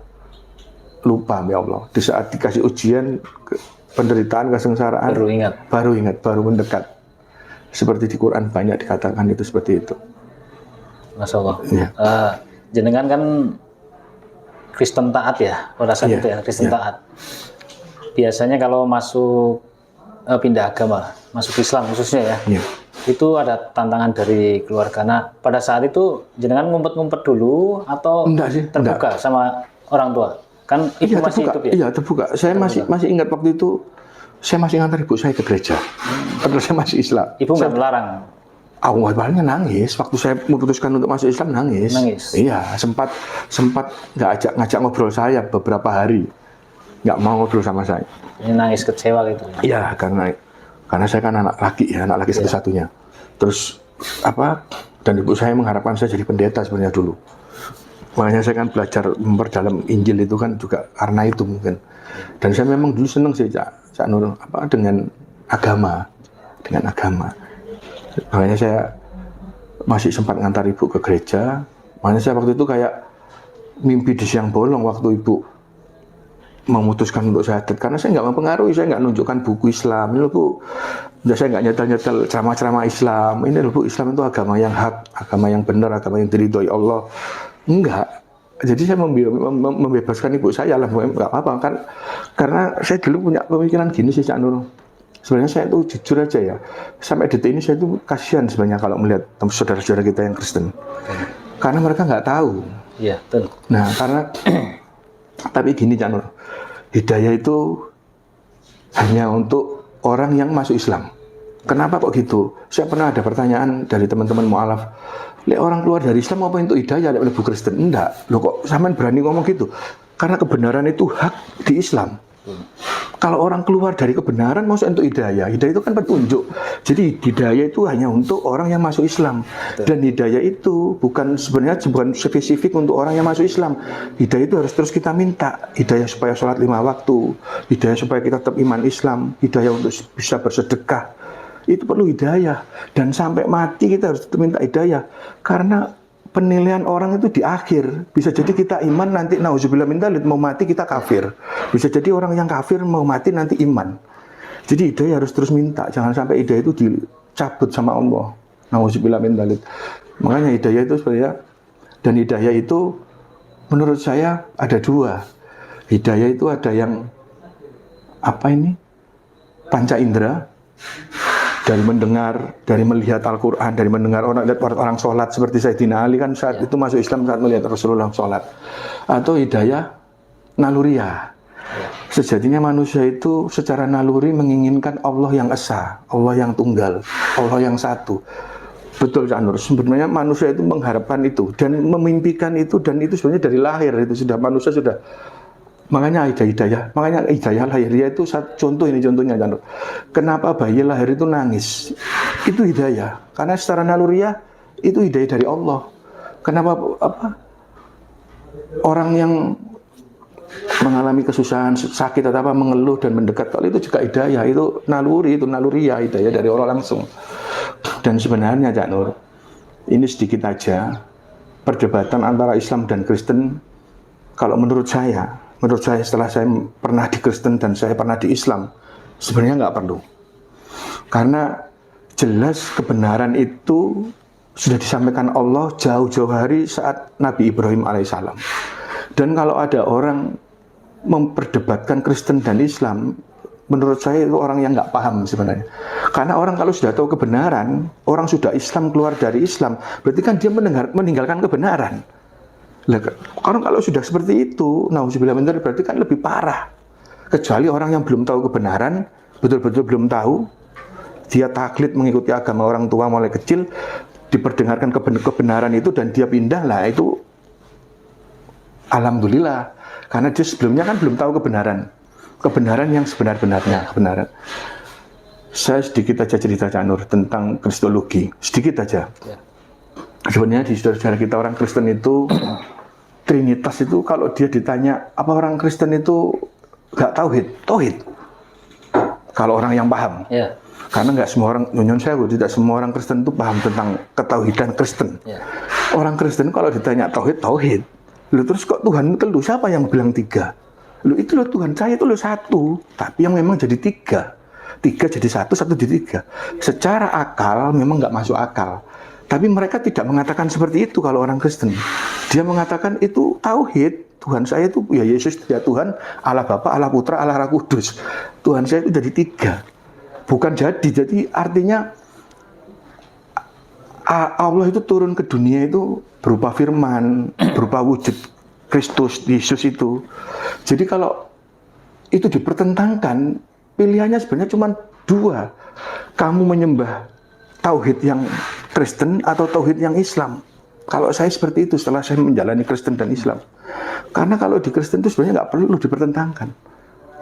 lupa ya Allah. Di saat dikasih ujian, penderitaan, kesengsaraan, baru ingat, baru mendekat. Seperti di Quran banyak dikatakan itu seperti itu. Masya Allah. Ya. Jenengan kan Kristen taat ya, pada saat itu ya, Kristen taat. Biasanya kalau masuk pindah agama, masuk Islam khususnya ya, itu ada tantangan dari keluarga. Nah, pada saat itu jenengan ngumpet-ngumpet dulu atau terbuka sama orang tua? Kan ibu masih hidup ya? Iya, terbuka. Saya masih ingat waktu itu, saya masih ngantar ibu saya ke gereja. Padahal saya masih Islam. Ibu nggak melarang? Awalnya nangis, waktu saya memutuskan untuk masuk Islam nangis. Iya, sempat ngajak ngobrol saya beberapa hari, nggak mau ngobrol sama saya. Ini nangis kecewa gitu? Iya, karena saya kan anak laki satu-satunya. Terus dan ibu saya mengharapkan saya jadi pendeta sebenarnya dulu. Makanya saya kan belajar memperdalam Injil itu kan juga karena itu mungkin. Dan saya memang dulu senang sih Cak Nur dengan agama. Makanya saya masih sempat ngantar ibu ke gereja. Makanya saya waktu itu kayak mimpi di siang bolong waktu ibu memutuskan untuk syahadat. Karena saya nggak mempengaruhi, saya nggak nunjukkan buku Islam. Ini loh Bu, saya nggak nyetel ceramah-ceramah Islam. Ini loh Bu, Islam itu agama yang hak, agama yang benar, agama yang diridhoi Allah. Enggak. Jadi saya membebaskan ibu saya lah, nggak apa-apa kan. Karena saya dulu punya pemikiran gini sih Cak Nur. Sebenarnya saya tuh jujur aja ya, sampai detik ini saya tuh kasihan sebenarnya kalau melihat saudara-saudara kita yang Kristen, karena mereka nggak tahu. Iya, betul. Nah, tapi gini Cak Nur, hidayah itu hanya untuk orang yang masuk Islam. Kenapa kok gitu? Saya pernah ada pertanyaan dari teman-teman mu'alaf, orang keluar dari Islam apa untuk hidayah, lebih Kristen? Enggak, kok sampean berani ngomong gitu? Karena kebenaran itu hak di Islam. Kalau orang keluar dari kebenaran masuk untuk hidayah itu kan petunjuk. Jadi hidayah itu hanya untuk orang yang masuk Islam. Dan hidayah itu bukan spesifik untuk orang yang masuk Islam. Hidayah itu harus terus kita minta. Hidayah supaya sholat 5 waktu, hidayah supaya kita tetap iman Islam, hidayah untuk bisa bersedekah. Itu perlu hidayah. Dan sampai mati kita harus tetap minta hidayah. Karena penilaian orang itu di akhir. Bisa jadi kita iman nanti nauzubillah min dzalik, mau mati kita kafir. Bisa jadi orang yang kafir mau mati nanti iman. Jadi hidayah harus terus minta. Jangan sampai hidayah itu dicabut sama Allah. Nauzubillah min dzalik. Makanya hidayah itu sebenarnya, dan hidayah itu menurut saya ada 2. Hidayah itu ada yang panca indera, dari mendengar, dari melihat Al-Quran, dari mendengar orang sholat seperti Sayyidina Ali kan saat itu masuk Islam saat melihat Rasulullah sholat. Atau hidayah naluriah. Sejatinya manusia itu secara naluri menginginkan Allah yang esa, Allah yang tunggal, Allah yang satu. Betul Cak Nur, sebenarnya manusia itu mengharapkan itu dan memimpikan itu, dan itu sebenarnya dari lahir itu sudah manusia sudah. Makanya hidayah lahiriah itu contohnya Cak Nur. Kenapa bayi lahir itu nangis? Itu hidayah. Karena secara naluriah itu hidayah dari Allah. Kenapa orang yang mengalami kesusahan, sakit atau mengeluh dan mendekat kalau itu juga hidayah, itu naluriah, hidayah dari Allah langsung. Dan sebenarnya Cak Nur, ini sedikit aja perdebatan antara Islam dan Kristen. Kalau menurut saya setelah saya pernah di Kristen dan saya pernah di Islam, sebenarnya nggak perlu. Karena jelas kebenaran itu sudah disampaikan Allah jauh-jauh hari saat Nabi Ibrahim alaihissalam. Dan kalau ada orang memperdebatkan Kristen dan Islam, menurut saya itu orang yang nggak paham sebenarnya. Karena orang kalau sudah tahu kebenaran, orang sudah Islam keluar dari Islam, berarti kan dia meninggalkan kebenaran. Orang kalau sudah seperti itu, nauzubillah min dzalik, berarti kan lebih parah. Kecuali orang yang belum tahu kebenaran, betul-betul belum tahu, dia taklid mengikuti agama orang tua mulai kecil, diperdengarkan kebenaran itu dan dia pindah, lah itu alhamdulillah. Karena dia sebelumnya kan belum tahu kebenaran yang sebenar-benarnya, kebenaran. Saya sedikit aja cerita Cak Nur tentang kristologi, sedikit aja. Sebenarnya di saudara-saudara kita orang Kristen itu Trinitas itu kalau dia ditanya apa orang Kristen itu nggak tauhid. Kalau orang yang paham, karena nggak semua orang, nyon sewu, tidak semua orang Kristen itu paham tentang ketauhidan Kristen. Orang Kristen kalau ditanya tauhid. Lalu terus kok Tuhan itu siapa yang bilang 3? Lu itu loh Tuhan saya itu loh 1, tapi yang memang jadi 3 jadi 1 jadi 3. Secara akal memang nggak masuk akal. Tapi mereka tidak mengatakan seperti itu kalau orang Kristen. Dia mengatakan itu tauhid. Tuhan saya itu ya Yesus, ya Tuhan, Allah Bapa, Allah Putra, Allah Roh Kudus. Tuhan saya itu jadi 3. Bukan jadi artinya Allah itu turun ke dunia itu berupa firman, berupa wujud Kristus, Yesus itu. Jadi kalau itu dipertentangkan, pilihannya sebenarnya cuma 2. Kamu menyembah tauhid yang Kristen atau tauhid yang Islam. Kalau saya seperti itu setelah saya menjalani Kristen dan Islam. Karena kalau di Kristen itu sebenarnya nggak perlu dipertentangkan.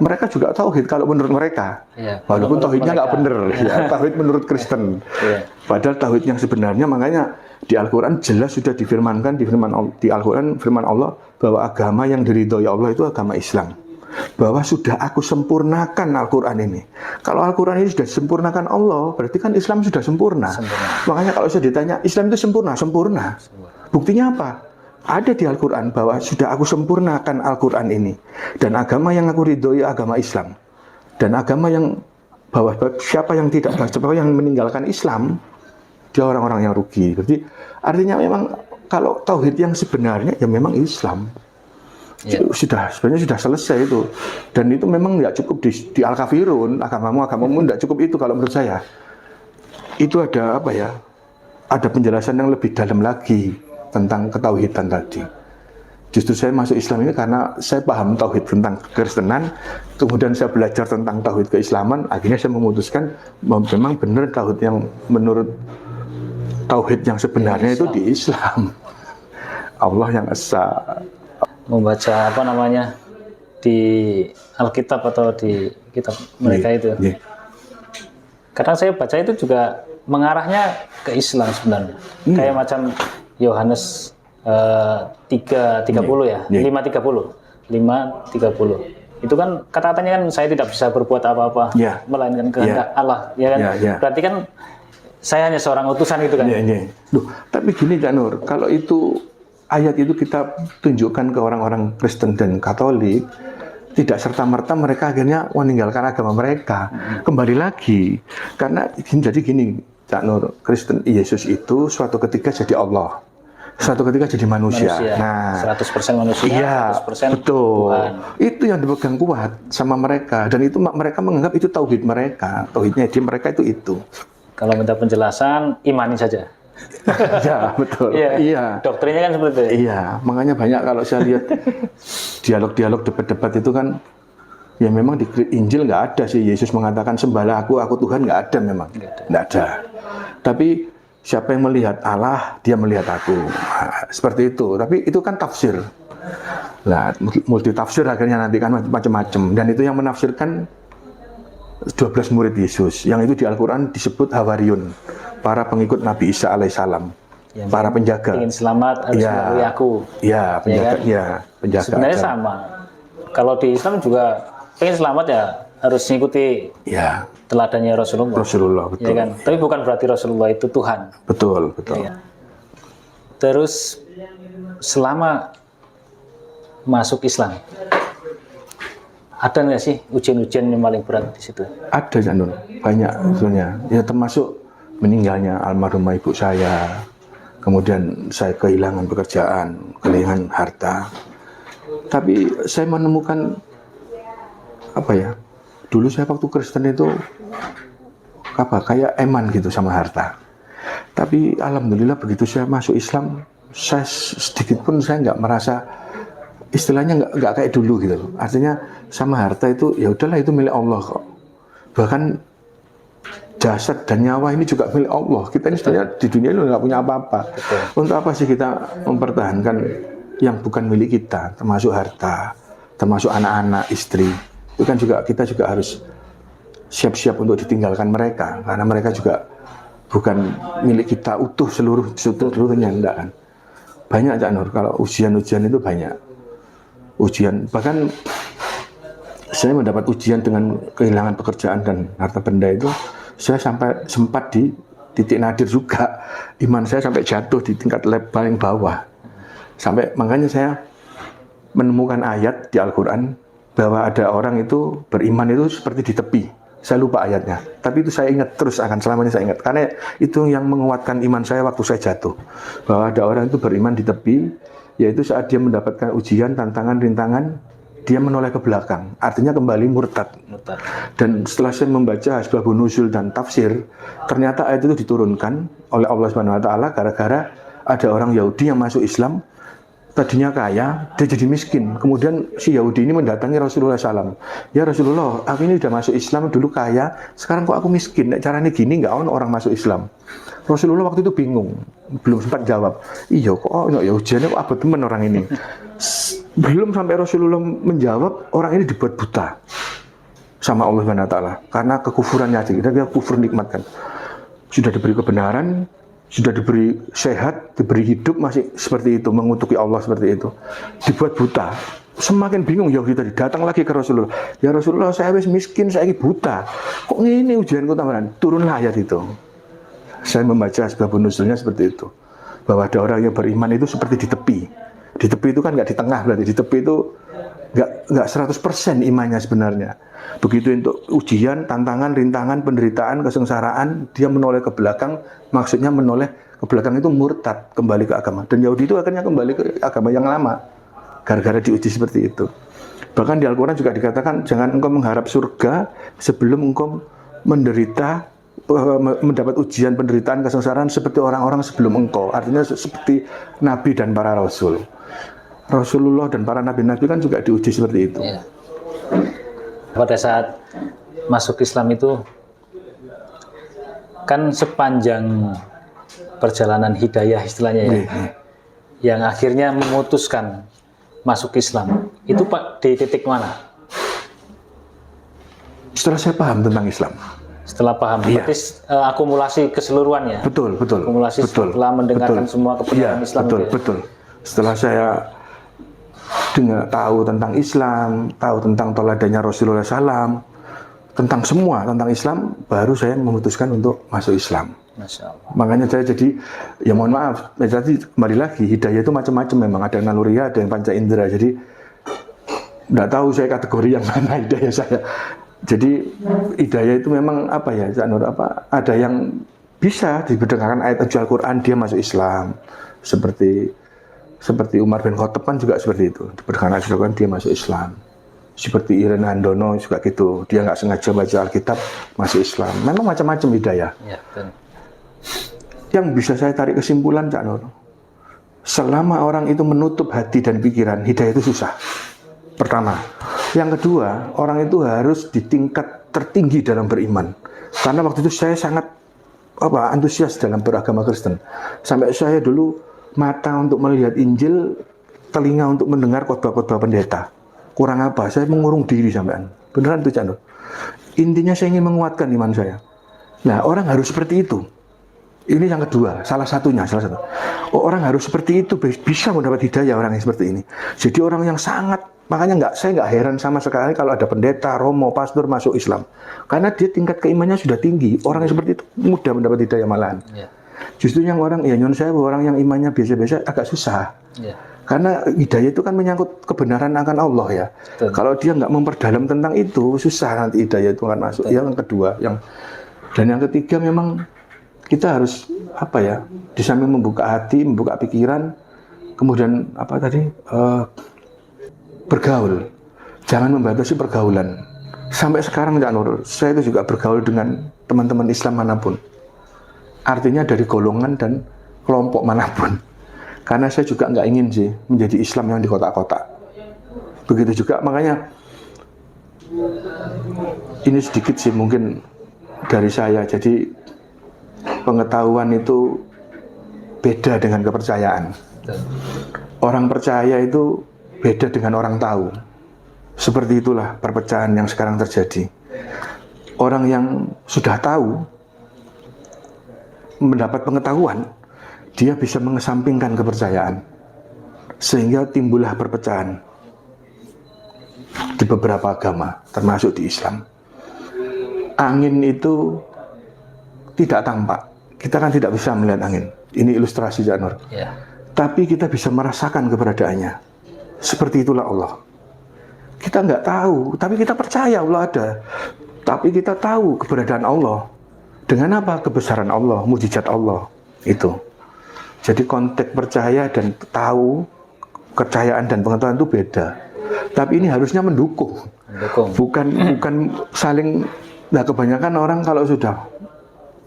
Mereka juga tauhid kalau menurut mereka. Walaupun tauhidnya nggak benar. Ya, tauhid menurut Kristen. Padahal tauhid yang sebenarnya, makanya di Al-Quran jelas sudah difirmankan di Al-Quran firman Allah bahwa agama yang diridhoi Allah itu agama Islam. Bahwa sudah aku sempurnakan Al-Quran ini. Kalau Al-Quran ini sudah disempurnakan Allah, berarti kan Islam sudah sempurna. Makanya kalau saya ditanya, Islam itu sempurna. Buktinya apa? Ada di Al-Quran bahwa sudah aku sempurnakan Al-Quran ini. Dan agama yang aku ridhoi agama Islam. Dan agama yang bahwa siapa yang tidak, siapa yang meninggalkan Islam, dia orang-orang yang rugi. Jadi artinya memang kalau tauhid yang sebenarnya ya memang Islam. Sebenarnya sudah selesai itu, dan itu memang nggak cukup di Al-Kafirun, agamamu nggak cukup itu kalau menurut saya. Itu ada ada penjelasan yang lebih dalam lagi tentang ketauhidan tadi. Justru saya masuk Islam ini karena saya paham tauhid tentang Kristenan, kemudian saya belajar tentang tauhid keislaman, akhirnya saya memutuskan memang benar tauhid yang menurut tauhid yang sebenarnya itu di Islam. Allah yang Esa. Membaca di Alkitab atau di kitab mereka itu. Kadang saya baca itu juga mengarahnya ke Islam sebenarnya. Kayak macam Yohanes 3:30 ya, 5:30. Itu kan kata-katanya kan saya tidak bisa berbuat apa-apa melainkan kehendak Allah, ya kan? Berarti kan saya hanya seorang utusan itu kan. Loh, tapi gini Kak Nur, kalau itu ayat itu kita tunjukkan ke orang-orang Kristen dan Katolik, tidak serta-merta mereka akhirnya meninggalkan agama mereka. Kembali lagi, karena jadi gini, Cak Nur, Kristen Yesus itu suatu ketika jadi Allah, suatu ketika jadi manusia. Nah, 100% manusia, 100% betul. Tuhan. Itu yang dipegang kuat sama mereka, dan itu mereka menganggap itu tauhid mereka, tauhidnya di mereka itu. Kalau minta penjelasan, imani saja. Ya betul. Doktrinnya kan seperti itu. Iya, makanya banyak kalau saya lihat dialog-dialog debat-debat itu kan, ya memang di Injil nggak ada sih Yesus mengatakan sembahlah aku Tuhan, nggak ada memang, nggak ada. Tapi siapa yang melihat Allah, dia melihat aku. Nah, seperti itu. Tapi itu kan tafsir. Nah, multi tafsir akhirnya nanti kan macam-macam. Dan itu yang menafsirkan 12 murid Yesus. Yang itu di Al-Quran disebut Hawariyun, para pengikut Nabi Isa alaihissalam, para penjaga. Ingin selamat harus mengakui aku. Ya, penjaga. Ya, penjaga. Sebenarnya sama. Kalau di Islam juga ingin selamat ya harus mengikuti teladannya Rasulullah. Betul. Ya kan? Tapi bukan berarti Rasulullah itu Tuhan. Betul. Ya. Terus selama masuk Islam, ada nggak sih ujian-ujian yang paling berat di situ? Ada, Janur. Banyak sebetulnya. Ya termasuk meninggalnya almarhumah ibu saya. Kemudian saya kehilangan pekerjaan, kehilangan harta. Tapi saya menemukan dulu saya waktu Kristen itu kayak eman gitu sama harta. Tapi alhamdulillah begitu saya masuk Islam, saya sedikit pun saya nggak merasa, istilahnya nggak kayak dulu gitu. Artinya sama harta itu ya udahlah, itu milik Allah kok. Bahkan jasad dan nyawa ini juga milik Allah. Kita ini sebenarnya di dunia ini nggak punya apa-apa. Untuk apa sih kita mempertahankan yang bukan milik kita, termasuk harta, termasuk anak-anak, istri. Itu kan juga kita juga harus siap-siap untuk ditinggalkan mereka, karena mereka juga bukan milik kita utuh seluruhnya, enggak kan. Banyak Cak Nur, kalau ujian-ujian itu banyak. Ujian, bahkan saya mendapat ujian dengan kehilangan pekerjaan dan harta benda itu, saya sampai sempat di titik nadir juga. Iman saya sampai jatuh di tingkat paling bawah. Sampai makanya saya menemukan ayat di Al-Quran bahwa ada orang itu beriman itu seperti di tepi. Saya lupa ayatnya, tapi itu saya ingat terus, akan selamanya saya ingat, karena itu yang menguatkan iman saya waktu saya jatuh, bahwa ada orang itu beriman di tepi, yaitu saat dia mendapatkan ujian, tantangan, rintangan, dia menoleh ke belakang, artinya kembali murtad. Dan setelah saya membaca asbabun nuzul dan tafsir, ternyata ayat itu diturunkan oleh Allah Subhanahu Wa Taala gara-gara ada orang Yahudi yang masuk Islam. Tadinya kaya, dia jadi miskin. Kemudian si Yahudi ini mendatangi Rasulullah SAW. Ya Rasulullah, aku ini udah masuk Islam, dulu kaya, sekarang kok aku miskin? Caranya gini, nggak orang masuk Islam. Rasulullah waktu itu bingung, belum sempat jawab. Iya kok, ya ujiannya kok abad teman orang ini. Belum sampai Rasulullah menjawab, orang ini dibuat buta sama Allah SWT. Karena kekufurannya aja, dia kufur nikmat kan. Sudah diberi kebenaran, sudah diberi sehat, diberi hidup, masih seperti itu, mengutuki Allah seperti itu, dibuat buta. Semakin bingung Yahudi tadi, datang lagi ke Rasulullah. Ya Rasulullah, saya wis miskin, saya buta. Kok ini ujianku tambahan? Turunlah ayat itu. Saya membaca asbabun nuzulnya seperti itu, bahwa ada orang yang beriman itu seperti di tepi. Di tepi itu kan nggak di tengah, berarti di tepi itu nggak 100% imannya sebenarnya. Begitu untuk ujian, tantangan, rintangan, penderitaan, kesengsaraan, dia menoleh ke belakang, maksudnya menoleh ke belakang itu murtad, kembali ke agama. Dan Yahudi itu akhirnya kembali ke agama yang lama, gara-gara diuji seperti itu. Bahkan di Al-Quran juga dikatakan, jangan engkau mengharap surga sebelum engkau menderita, mendapat ujian, penderitaan, kesengsaraan seperti orang-orang sebelum engkau. Artinya seperti Nabi dan para Rasul. Rasulullah dan para Nabi-Nabi kan juga diuji seperti itu. Ya. Pada saat masuk Islam itu kan sepanjang perjalanan hidayah istilahnya ya, yang akhirnya memutuskan masuk Islam itu Pak di titik mana? Setelah saya paham tentang Islam. Setelah paham, berarti akumulasi keseluruhannya. Betul. Akumulasi setelah mendengarkan semua kebenaran Islam. Betul. Setelah saya tahu tentang Islam, tahu tentang teladannya Rasulullah SAW, tentang semua tentang Islam, baru saya memutuskan untuk masuk Islam. Masya Allah. Makanya saya jadi, ya mohon maaf, tadi kembali lagi, hidayah itu macam-macam memang, ada yang naluriah, ada yang panca indera, jadi nggak tahu saya kategori yang mana hidayah saya. Jadi hidayah itu memang apa ya, ada yang bisa diberdengarkan ayat Al-Quran, dia masuk Islam, seperti Umar bin Khattab kan juga seperti itu, diberdengarkan Al-Quran, dia masuk Islam. Seperti Irene Handono juga gitu, dia nggak sengaja baca Alkitab, masuk Islam. Memang macam-macam hidayah. Ya, yang bisa saya tarik kesimpulan, Cak Nur, selama orang itu menutup hati dan pikiran, hidayah itu susah. Pertama. Yang kedua, orang itu harus di tingkat tertinggi dalam beriman. Karena waktu itu saya sangat antusias dalam beragama Kristen. Sampai saya dulu mata untuk melihat Injil, telinga untuk mendengar khotbah-khotbah pendeta. Kurang apa? Saya mengurung diri sampean. Beneran itu, Cak Nur. Intinya saya ingin menguatkan iman saya. Nah, orang harus seperti itu. Ini yang kedua, salah satu. Orang harus seperti itu, bisa mendapat hidayah orang yang seperti ini. Jadi orang yang sangat, makanya saya nggak heran sama sekali kalau ada pendeta, romo, pastor masuk Islam. Karena dia tingkat keimannya sudah tinggi. Orang yang seperti itu mudah mendapat hidayah malahan. Ya. Justru yang orang, orang yang imannya biasa-biasa agak susah. Ya. Karena hidayah itu kan menyangkut kebenaran akan Allah ya. Betul. Kalau dia nggak memperdalam tentang itu, susah nanti hidayah itu akan masuk. Betul. Yang kedua, dan yang ketiga memang kita harus di samping membuka hati, membuka pikiran, kemudian bergaul. Jangan membatasi pergaulan. Sampai sekarang Cak Nur, saya itu juga bergaul dengan teman-teman Islam manapun. Artinya dari golongan dan kelompok manapun. Karena saya juga nggak ingin sih menjadi Islam yang di kotak-kotak. Begitu juga, makanya ini sedikit sih mungkin dari saya. Jadi pengetahuan itu beda dengan kepercayaan. Orang percaya itu beda dengan orang tahu. Seperti itulah perpecahan yang sekarang terjadi. Orang yang sudah tahu, mendapat pengetahuan, dia bisa mengesampingkan kepercayaan. Sehingga timbullah perpecahan di beberapa agama, termasuk di Islam. Angin itu tidak tampak. Kita kan tidak bisa melihat angin. Ini ilustrasi Cak Nur. Ya. Tapi kita bisa merasakan keberadaannya. Seperti itulah Allah. Kita nggak tahu, tapi kita percaya Allah ada. Tapi kita tahu keberadaan Allah. Dengan apa? Kebesaran Allah, mujizat Allah. Itu. Jadi konteks percaya dan tahu, kepercayaan dan pengetahuan itu beda. Tapi ini harusnya mendukung. Bukan saling. Nah, kebanyakan orang kalau sudah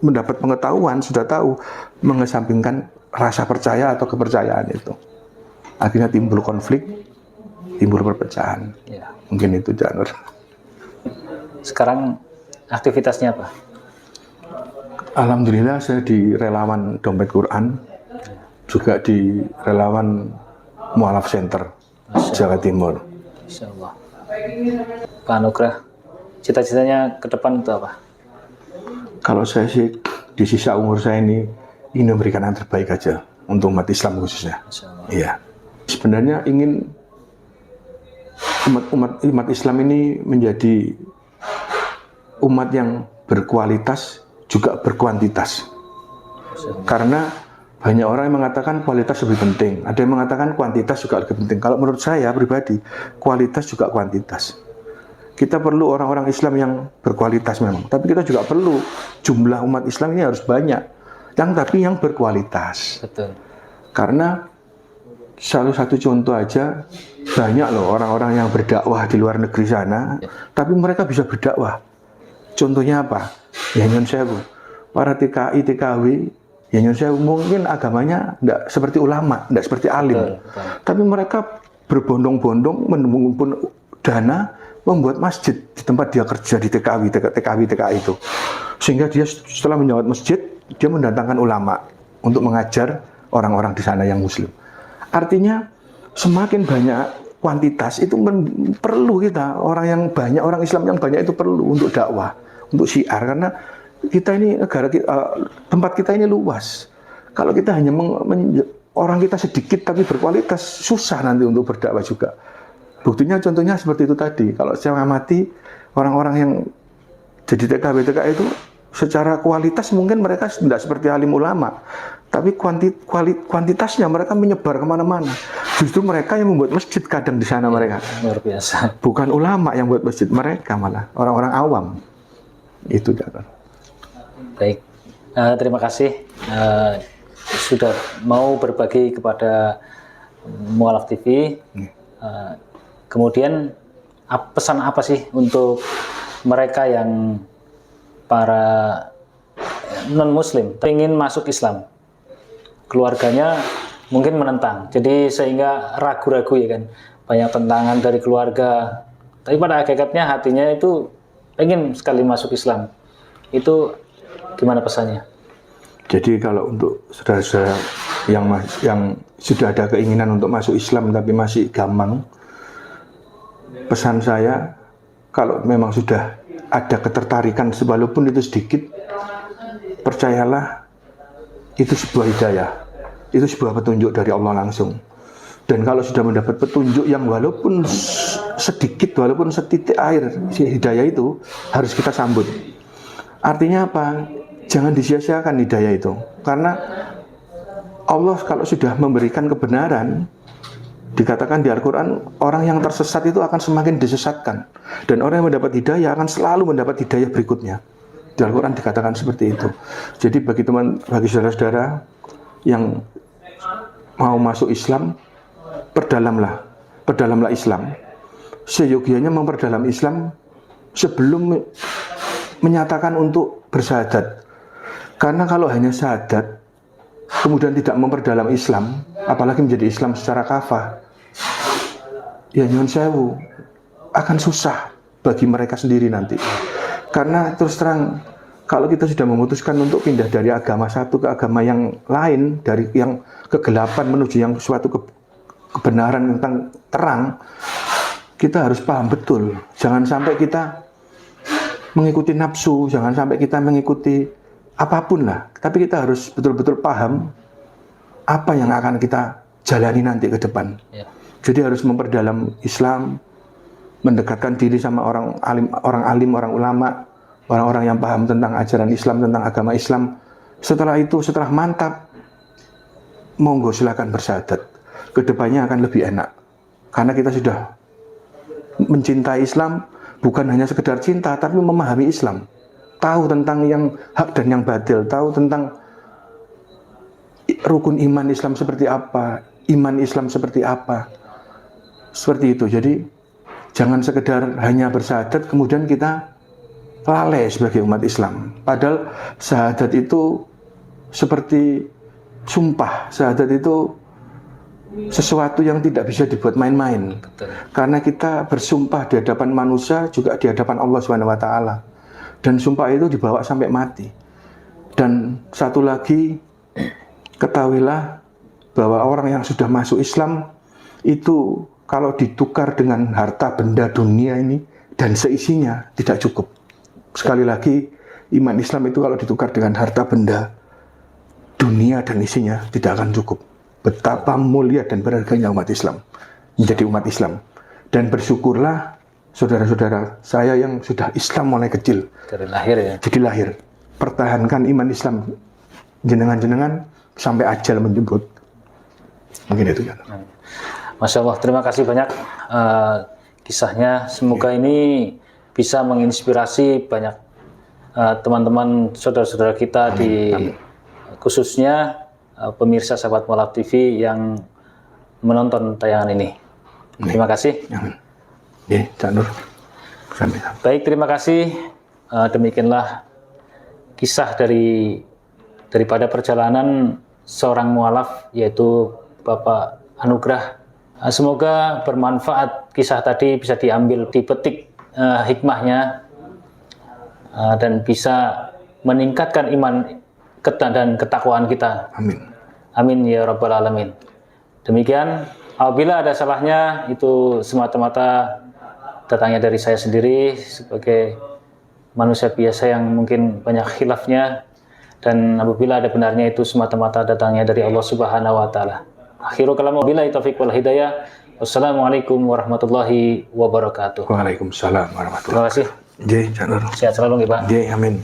mendapat pengetahuan, sudah tahu, mengesampingkan rasa percaya atau kepercayaan itu. Akhirnya timbul konflik, timbul perpecahan. Ya. Mungkin itu Cak Nur. Sekarang aktivitasnya apa? Alhamdulillah saya di relawan Dompet Quran, juga di relawan Mu'alaf Center, Jawa Timur. Insya Allah. Pak Anugrah, cita-citanya ke depan itu apa? Kalau saya sih di sisa umur saya ini ingin memberikan yang terbaik aja untuk umat Islam khususnya. Insya Allah. Iya. Sebenarnya ingin umat Islam ini menjadi umat yang berkualitas juga berkuantitas. Karena banyak orang yang mengatakan kualitas lebih penting, ada yang mengatakan kuantitas juga lebih penting. Kalau menurut saya pribadi, kualitas juga kuantitas. Kita perlu orang-orang Islam yang berkualitas memang, tapi kita juga perlu jumlah umat Islam ini harus banyak, tapi yang berkualitas. Betul. Karena salah satu contoh aja, banyak loh orang-orang yang berdakwah di luar negeri sana, tapi mereka bisa berdakwah. Contohnya apa? Ya Nyon Sewu, para TKI, TKW, ya Nyon Sewu mungkin agamanya tidak seperti ulama, tidak seperti alim, betul. Tapi mereka berbondong-bondong mengumpulkan dana, membuat masjid di tempat dia kerja di TKI itu. Sehingga dia setelah menyawat masjid, dia mendatangkan ulama untuk mengajar orang-orang di sana yang muslim. Artinya semakin banyak kuantitas itu perlu kita, orang Islam yang banyak itu perlu untuk dakwah, untuk syiar, karena kita ini tempat kita ini luas. Kalau kita hanya orang kita sedikit tapi berkualitas, susah nanti untuk berdakwah juga. Buktinya contohnya seperti itu tadi. Kalau saya mengamati orang-orang yang jadi TKI itu secara kualitas mungkin mereka tidak seperti alim ulama, tapi kuantitasnya mereka menyebar kemana-mana. Justru mereka yang membuat masjid kadang di sana mereka. Luar biasa. Bukan ulama yang buat masjid, mereka malah orang-orang awam. Itu Jalan. Baik, terima kasih sudah mau berbagi kepada Mu'alaf TV. Kemudian pesan apa sih untuk mereka yang para non-muslim ingin masuk Islam, keluarganya mungkin menentang, jadi sehingga ragu-ragu ya kan, banyak tentangan dari keluarga, tapi pada hakikatnya hatinya itu ingin sekali masuk Islam. Itu gimana pesannya? Jadi kalau untuk saudara-saudara yang sudah ada keinginan untuk masuk Islam tapi masih gampang, pesan saya, kalau memang sudah ada ketertarikan walaupun itu sedikit, percayalah itu sebuah hidayah, itu sebuah petunjuk dari Allah langsung. Dan kalau sudah mendapat petunjuk yang walaupun sedikit, walaupun setitik air hidayah itu, harus kita sambut. Artinya apa? Jangan disia-siakan hidayah itu, karena Allah kalau sudah memberikan kebenaran, dikatakan di Al-Quran, orang yang tersesat itu akan semakin disesatkan. Dan orang yang mendapat hidayah akan selalu mendapat hidayah berikutnya. Di Al-Quran dikatakan seperti itu. Jadi bagi saudara-saudara yang mau masuk Islam, perdalamlah Islam. Seyogianya memperdalam Islam sebelum menyatakan untuk bersyahadat. Karena kalau hanya syahadat, kemudian tidak memperdalam Islam, apalagi menjadi Islam secara kafah, ya nyuwun sewu, akan susah bagi mereka sendiri nanti. Karena terus terang, kalau kita sudah memutuskan untuk pindah dari agama satu ke agama yang lain, dari yang kegelapan menuju yang suatu kebenaran tentang terang, kita harus paham betul. Jangan sampai kita mengikuti nafsu, jangan sampai kita mengikuti apapun lah. Tapi kita harus betul-betul paham apa yang akan kita jalani nanti ke depan. Ya. Jadi harus memperdalam Islam, mendekatkan diri sama orang alim, orang ulama, orang-orang yang paham tentang ajaran Islam, tentang agama Islam. Setelah itu, setelah mantap, monggo silakan bersyahadat. Kedepannya akan lebih enak. Karena kita sudah mencintai Islam, bukan hanya sekedar cinta, tapi memahami Islam. Tahu tentang yang hak dan yang batil, tahu tentang rukun iman Islam seperti apa, iman Islam seperti apa. Seperti itu. Jadi jangan sekedar hanya bersyahadat kemudian kita lalai sebagai umat Islam. Padahal syahadat itu seperti sumpah. Syahadat itu sesuatu yang tidak bisa dibuat main-main. Karena kita bersumpah di hadapan manusia, juga di hadapan Allah SWT. Dan sumpah itu dibawa sampai mati. Dan satu lagi, ketahuilah bahwa orang yang sudah masuk Islam itu kalau ditukar dengan harta benda dunia ini dan seisinya tidak cukup. Sekali lagi, iman Islam itu kalau ditukar dengan harta benda dunia dan isinya tidak akan cukup. Betapa mulia dan berharganya umat Islam menjadi umat Islam. Dan bersyukurlah saudara-saudara saya yang sudah Islam mulai kecil. Dari lahir ya. Jadi lahir. Pertahankan iman Islam jenengan-jenengan sampai ajal menjemput. Mungkin itu ya. Masya Allah, terima kasih banyak kisahnya. Semoga ini bisa menginspirasi banyak teman-teman saudara-saudara kita di khususnya pemirsa sahabat Mualaf TV yang menonton tayangan ini. Terima kasih. Ya, Cak Nur. Baik, terima kasih. Demikianlah kisah daripada perjalanan seorang mualaf, yaitu Bapak Anugrah. Semoga bermanfaat kisah tadi, bisa diambil, dipetik hikmahnya, dan bisa meningkatkan iman dan ketakwaan kita. Amin. Amin ya rabbal alamin. Demikian, apabila ada salahnya itu semata-mata datangnya dari saya sendiri sebagai manusia biasa yang mungkin banyak khilafnya, dan apabila ada benarnya itu semata-mata datangnya dari Allah Subhanahu wa taala. Akhiru kalam wabillahi taufiq wal hidayah. Wassalamualaikum warahmatullahi wabarakatuh. Waalaikumsalam warahmatullahi wabarakatuh. Terima kasih. Jai, Cak Nur. Sehat selalu nggih, Pak. Jai, amin.